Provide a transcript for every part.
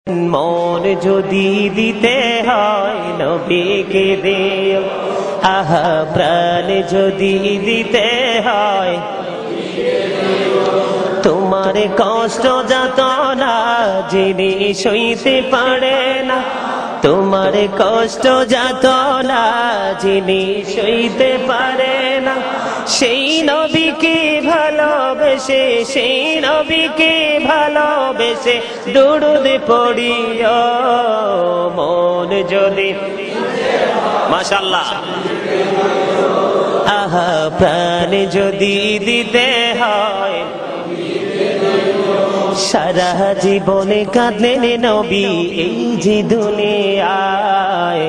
মন যদি দিতে হয় নবীকে দিও, আহা প্রাণ যদি দিতে হয়, তোমার কষ্ট যাতনা যিনি সইতে পারে না, তোমার কষ্ট যাতনা যিনি সইতে পারে না, সেই নবীকে ভালোবেসে, সেই নবীকে ভালোবেসে দুরূদ পড়িও। মন যদি, মাশাআল্লাহ, আহা প্রাণ যদি দিতে হয়, সারা জীবনে কাঁদলেন নবী এই যে দুনিয়ায়,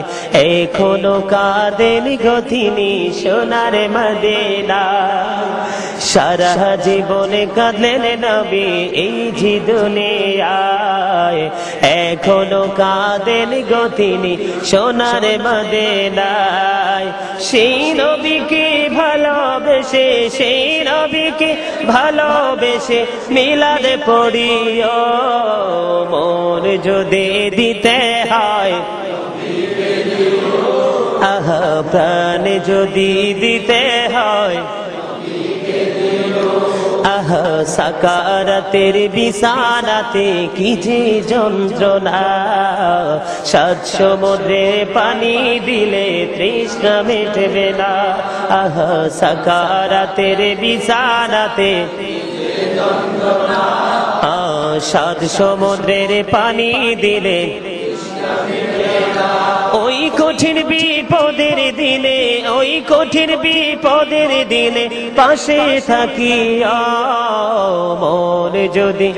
এখনো কাঁদেন গো তিনি সোনার মদিনা। সারা জীবনে কাঁদলেন নবী এই যে দুনিয়ায়, এখনো কাঁদেন গো তিনি সোনার মদিনায়। সেই নবীকে ভালোবেসে, সেই নবীকে ভালোবেসে মিলাদ পড়িও। মন যদি দিতে হয়, আহা প্রাণ যদি দিতে হয়, আহা সাকারাতের বিছানাতে কি যে যন্ত্রণা, সাত সমুদ্রে পানি দিলে তৃষ্ণা মেটবে না। আহা সাকারাতের বিছানাতে, সাত সমুদ্রের পানি দিলে, ওই কঠিন বিপদের দিনে, ওই কঠিন বিপদের দিনে পাশে থাকিয়া। মন যদি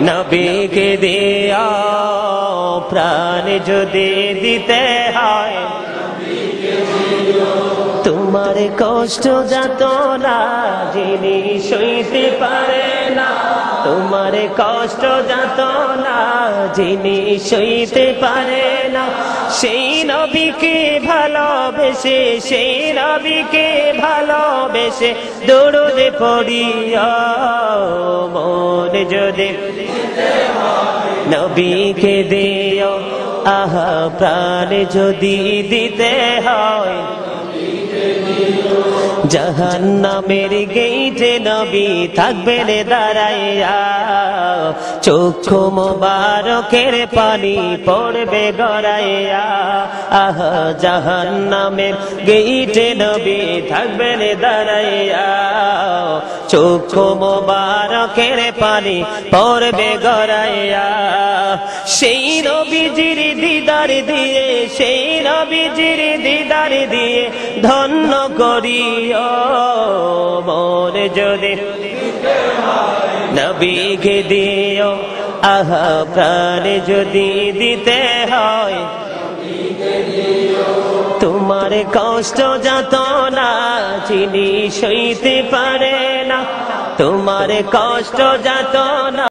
নবীকে দিয়া, প্রাণ যদি দিতে হয়, তোমার কষ্ট যাতনা যিনি সইতে পারে না, তোমার কষ্ট যাতনা যিনি সইতে পারে না, সেই নবীকে ভালোবেসে, সেই নবীকে ভালোবেসে দুরূদ পড়িও। মন যদি নবীকে দিও, আহা প্রাণ যদি দিতে হয়, জাহান্নামের গেইটে নবী থাকবেন দাঁড়াইয়া, চক্ষু মোবারকের পানি পড়বে গড়াইয়া। আহা জাহান্নামের গেইটে নবী থাকবেন দাঁড়াইয়া, চক্ষু মোবারকের পানি পড়বে গড়াইয়া। সেই নবীজির দিদার দিয়ে, সেই নবীজির দিদার দিয়ে ধন্য করিও। মন যদি নবীকে দিও, আহা প্রাণ যদি দিতে হয়, তোমার কষ্ট যাতনা যিনি সইতে পারে না, তোমার কষ্ট যাতনা